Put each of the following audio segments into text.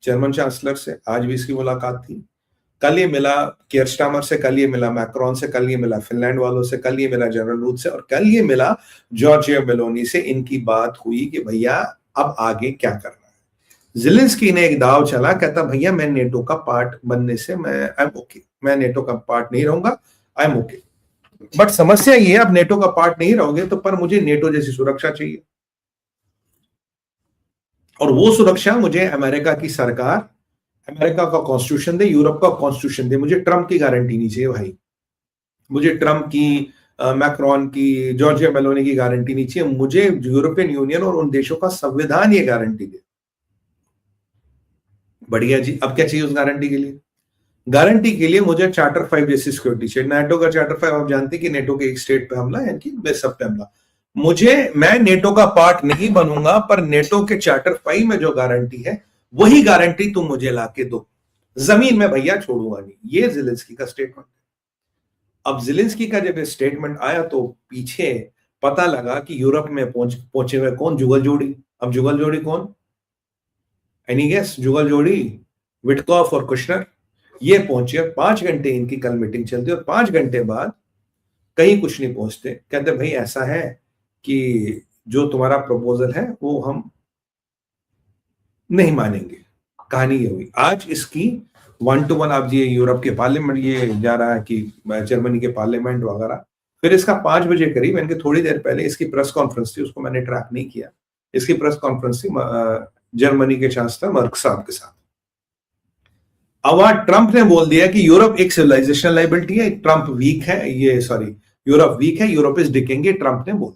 German chancellor से, आज भी इसकी मुलाकात थी। कल ये मिला कियर स्टार्मर से, कल ये मिला मैक्रोन से, कल ये मिला फिनलैंड वालों से, कल ये मिला जनरल रूथ से, और कल ये मिला जॉर्जिया मेलोनी से। इनकी बात हुई कि भैया अब आगे क्या करना है। ज़ेलेंस्की ने एक दाव चला, कहता भैया मैं नेटो का पार्ट बनने से मैं आई एम ओके, मैं नेटो का पार्ट नहीं रहूंगा, आई एम ओके। बट समस्या ये है, अब नेटो का पार्ट नहीं रहोगे तो पर मुझे नेटो जैसी सुरक्षा चाहिए, और वो सुरक्षा मुझे अमेरिका की सरकार, अमेरिका का कॉन्स्टिट्यूशन दे, यूरोप का कॉन्स्टिट्यूशन दे। मुझे ट्रंप की गारंटी नहीं चाहिए भाई, मुझे ट्रंप की, मैक्रोन की, जॉर्जिया मेलोनी की गारंटी नहीं चाहिए। मुझे यूरोपियन यूनियन और उन देशों का संविधान ये गारंटी दे। बढ़िया जी, अब क्या चाहिए उस गारंटी के लिए? गारंटी के लिए मुझे चार्टर 5 जैसी सिक्योरिटी चाहिए। नेटो का चार्टर 5 आप जानते हैं कि नेटो के एक स्टेट पे हमला, यानी कि सब पे हमला। मैं नेटो का पार्ट नहीं बनूंगा, पर नेटो के चार्टर 5 में जो गारंटी है वही गारंटी तुम मुझे लाके दो, जमीन में भैया छोड़ूंगा नहीं। ये ज़ेलेंस्की का स्टेटमेंट। अब ज़ेलेंस्की का जब स्टेटमेंट आया तो पीछे पता लगा कि यूरोप में पहुंचे हुए कौन? जुगल जोड़ी। अब जुगल जोड़ी कौन? Any guess? जुगल जोड़ी विटकॉफ और कुशनर, ये पहुंचे। 5 घंटे इनकी कल मीटिंग चलती, और 5 घंटे बाद कहीं कुछ नहीं पहुंचते। कहते भाई ऐसा है कि जो तुम्हारा प्रपोजल है वो हम नहीं मानेंगे। कहानी ये हुई। आज इसकी 1 to 1 आप ये यूरोप के पार्लियामेंट, ये जा रहा है कि जर्मनी के पार्लियामेंट वगैरह। फिर इसका 5 बजे करीब, इनके थोड़ी देर पहले इसकी प्रेस कॉन्फ्रेंस थी, उसको मैंने ट्रैक नहीं किया। इसकी प्रेस कॉन्फ्रेंस थी जर्मनी के चांसलर मर्क साहब के साथ। अब वहां ट्रंप ने बोल दिया कि यूरोप एक सिविलाइजेशनल लाइबिलिटी है, ट्रंप वीक है, यूरोप वीक है, यूरोप इज डिकेंगे, ट्रंप ने बोल।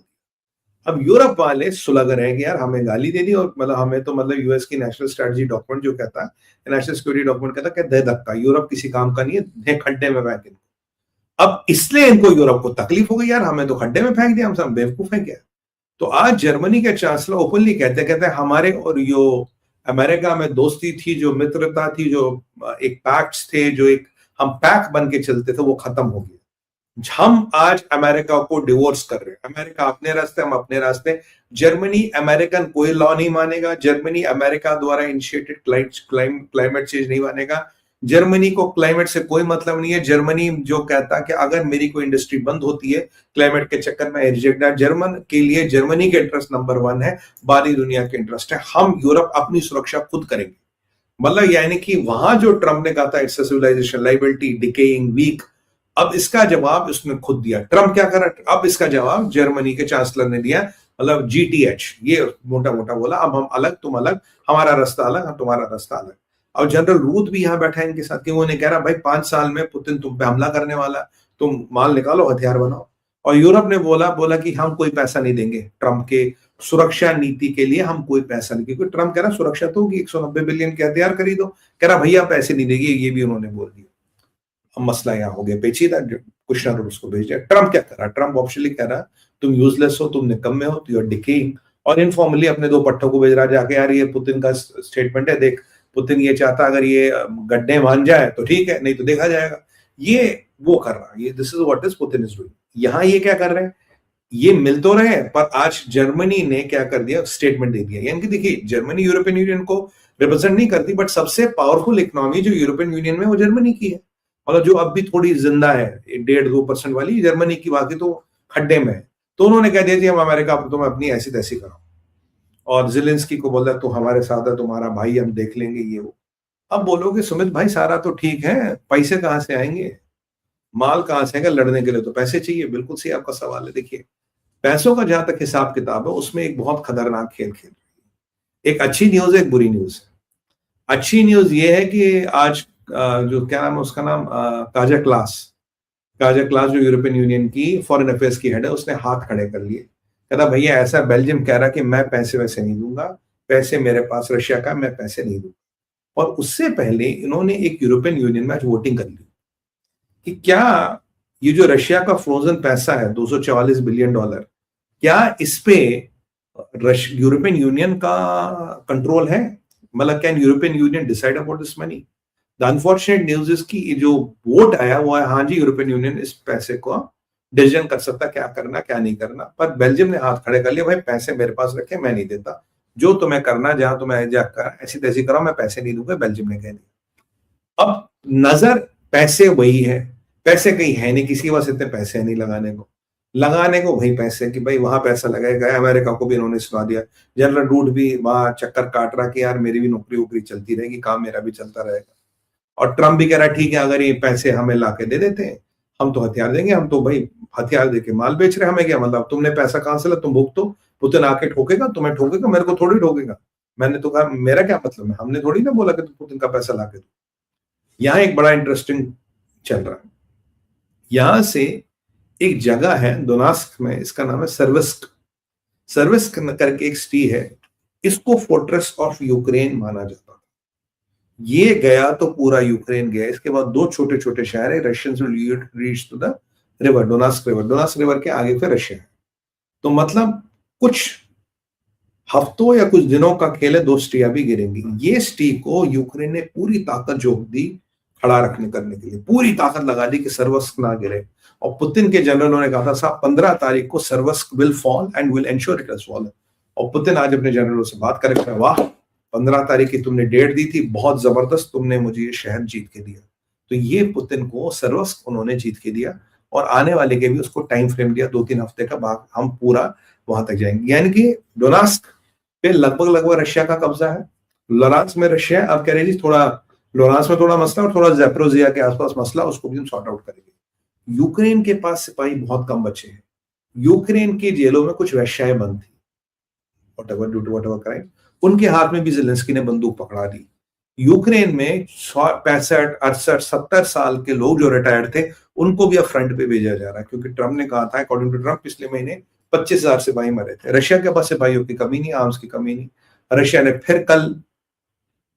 अब यूरोप वाले सुलग रहे हैं कि यार हमें गाली दे दी, और मतलब हमें तो मतलब यूएस की नेशनल स्ट्रेटजी डॉक्यूमेंट जो कहता है, नेशनल सिक्योरिटी डॉक्यूमेंट कहता है कि दे धक्का, यूरोप किसी काम का नहीं है, खड्डे में फेंक इनको। अब इसलिए इनको यूरोप को तकलीफ हो गई, यार हमें तो खड्डे में फेंक दिया, हम सब बेवकूफ है क्या? तो आज जर्मनी के चांसलर ओपनली कहते हमारे और यो अमेरिका में दोस्ती थी, जो मित्रता थी, जो एक पैक्ट्स थे, जो एक हम पैक बन के चलते थे, वो खत्म हो गया। हम आज अमेरिका को डिवोर्स कर रहे हैं। अमेरिका अपने रास्ते, हम अपने रास्ते। जर्मनी अमेरिकन कोई लॉ नहीं मानेगा, जर्मनी अमेरिका द्वारा इनिशिएटेड क्लाइमेट चेंज नहीं मानेगा। जर्मनी को क्लाइमेट से कोई मतलब नहीं है। जर्मनी जो कहता है कि अगर मेरी कोई इंडस्ट्री बंद होती है क्लाइमेट के चक्कर में, रिजेक्ट। जर्मन के लिए जर्मनी के इंटरेस्ट नंबर 1 है, बाकी दुनिया के इंटरेस्ट है। हम यूरोप अपनी सुरक्षा खुद करेंगे। मतलब यानी कि वहां जो ट्रंप ने कहा था it's civilization liability, decaying, weak, अब इसका जवाब उसने खुद दिया। ट्रंप क्या कर रहा है? अब इसका जवाब जर्मनी के चांसलर ने दिया, मतलब GTH, ये मोटा मोटा बोला, अब हम अलग, तुम अलग, हमारा रास्ता अलग, तुम्हारा रास्ता अलग। और जनरल रूथ भी यहाँ बैठा है इनके साथ, कि वो नहीं कह रहा भाई 5 साल में पुतिन तुम पे हमला करने वाला, तुम माल निकालो, हथियार बनाओ। और यूरोप ने बोला कि हम कोई पैसा नहीं देंगे ट्रंप के सुरक्षा नीति के लिए, हम कोई पैसा नहीं, क्योंकि ट्रंप कह रहा सुरक्षा तो होगी, 190 बिलियन के हथियार खरीदो। कह रहा भैया पैसे नहीं देंगे, ये भी उन्होंने बोल दिया। अब मसला यहाँ हो गया पेचीदा, कुशनर उसको भेज दिया। ट्रंप क्या कर रहा? ट्रंप ऑफिशियली कह रहा तुम यूजलेस हो, तुम निकम्मे हो, यू आर डिकेइंग। और इनफॉर्मली अपने 2 पट्टों को भेज रहा जाके, यार ये पुतिन का स्टेटमेंट है, देख पुतिन ये चाहता अगर ये गड्ढे मान जाए तो ठीक है, नहीं तो देखा जाएगा। ये वो कर रहा है, ये this is what is Putin is doing. यहाँ ये क्या कर रहे हैं? ये मिल तो रहे हैं, पर आज जर्मनी ने क्या कर दिया? स्टेटमेंट दे दिया। यानी कि देखिए, जर्मनी यूरोपियन यूनियन को रिप्रेजेंट नहीं करती, बट सबसे पावरफुल इकोनॉमी जो यूरोपियन यूनियन में वो जर्मनी की है। मतलब जो अब भी थोड़ी जिंदा है, 1.5-2% वाली जर्मनी की, बाकी तो खड्डे में है। तो उन्होंने कह दिया हम अमेरिका तुम अपनी ऐसी तैसी करो, और ज़ेलेंस्की को बोला तू हमारे साथ है, तुम्हारा भाई, हम देख लेंगे ये वो। अब बोलोगे सुमित भाई सारा तो ठीक है, पैसे कहां से आएंगे, माल कहां से आएगा? लड़ने के लिए तो पैसे चाहिए। बिल्कुल सही आपका सवाल है। देखिए, पैसों का जहां तक हिसाब किताब है, उसमें एक बहुत खतरनाक खेल खेल रही है। एक अच्छी न्यूज है, एक बुरी न्यूज है। अच्छी न्यूज ये है कि आज जो क्या नाम है उसका नाम, काजा क्लास जो यूरोपियन यूनियन की फॉरेन अफेयर्स की हेड है, उसने हाथ खड़े कर लिए। कहता भैया ऐसा बेल्जियम कह रहा कि मैं पैसे वैसे नहीं दूंगा, पैसे मेरे पास रशिया का, मैं पैसे नहीं दूंगा। और उससे पहले इन्होंने एक यूरोपियन यूनियन में आज वोटिंग कर ली कि क्या ये जो रशिया का फ्रोजन पैसा है $244 बिलियन, क्या इस पे यूरोपियन यूनियन का कंट्रोल है? मतलब can European union decide about this money? The unfortunate news is कि जो वोट आया वो है हाँ जी, यूरोपियन यूनियन इस पैसे को डिसीजन कर सकता क्या करना क्या नहीं करना। पर बेल्जियम ने हाथ खड़े कर लिया, भाई पैसे मेरे पास रखे, मैं नहीं देता, जो तुम्हें करना, जहां तुम्हें ऐसी तैसी करो, मैं पैसे नहीं दूंगा, बेल्जियम ने कह दिया। अब नजर पैसे वही है, पैसे कहीं है नहीं, किसी के पास इतने पैसे नहीं लगाने को वही पैसे कि भाई वहां पैसा लगाएगा। अमेरिका को भी इन्होंने सुना दिया, जनरल रूड भी वहां चक्कर काट रहा कि यार मेरी भी नौकरी वोकरी चलती रहेगी, काम मेरा भी चलता रहेगा। और ट्रम्प भी कह रहा है ठीक है, अगर ये पैसे हमें लाके दे देते हैं, हम तो हथियार देंगे, हम तो भाई हथियार देके माल बेच रहे हैं, हमें क्या मतलब, तुमने पैसा कहां से ला, तुम भुगतो, पुतिन आके ठोकेगा, तुम्हें ठोकेगा, मेरे को थोड़ी ठोकेगा। मैंने तो कहा मेरा क्या मतलब है, हमने थोड़ी ना बोला कि तुम पुतिन का पैसा लाके दो। यहाँ एक बड़ा इंटरेस्टिंग चल रहा है। यहां से एक जगह है दोनास्क में, इसका नाम है सर्विस्क। सर्विस्क करके एक सिटी है, इसको फोर्ट्रेस ऑफ यूक्रेन माना जाता है। ये गया तो पूरा यूक्रेन गया। इसके बाद दो छोटे छोटे शहर है, Russians will reach to the river, Donetsk river. Donetsk river के आगे फिर रशिया है। तो मतलब कुछ हफ्तों या कुछ दिनों का खेल है, दो सिटियां भी गिरेंगी। ये सिटी को यूक्रेन ने पूरी ताकत झोंक दी खड़ा रखने करने के लिए, पूरी ताकत लगा दी कि सर्वस्क ना गिरे। और पुतिन के जनरलों ने कहा था साहब 15 तारीख को Siversk will fall and will ensure it has fallen. और पुतिन आज अपने जनरलों से बात करे, वाह 15 तारीख की तुमने डेट दी थी, बहुत जबरदस्त, तुमने मुझे ये शहर जीत के दिया। तो ये पुतिन को सर्वस्क उन्होंने जीत के दिया, और आने वाले के भी उसको टाइम फ्रेम दिया, 2-3 हफ्ते का, बाद हम पूरा वहां तक जाएंगे। यानी कि डोनास्क पे लगभग रशिया का कब्जा है। लोरांस में रशिया है। अब कह रहे जी थोड़ा लोरांस में थोड़ा मसला और थोड़ा ज़ैपोरिज़िया के आसपास मसला, उसको भी हम सॉर्ट आउट करेंगे। यूक्रेन के पास सिपाही बहुत कम बचे हैं। यूक्रेन की जेलों में कुछ वेश्याएं बंद थी, whatever due to whatever crime, उनके हाथ में भी ज़ेलेंस्की ने बंदूक पकड़ा दी। यूक्रेन में 65, 68, 70 साल के लोग जो रिटायर्ड थे, उनको भी अब फ्रंट पे भेजा जा रहा है, क्योंकि ट्रम्प ने कहा था, अकॉर्डिंग टू ट्रम्प, पिछले महीने 25,000 सिपाही मरे थे। रशिया के पास सिपाहियों की कमी नहीं, आर्म्स की कमी नहीं। रशिया ने फिर कल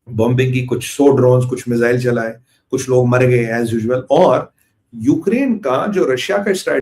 बॉम्बिंग की, कुछ 100 ड्रोन्स, कुछ मिसाइल चलाए, कुछ लोग मर गए एज यूजुअल। और यूक्रेन का जो रशिया का स्ट्रैटेजी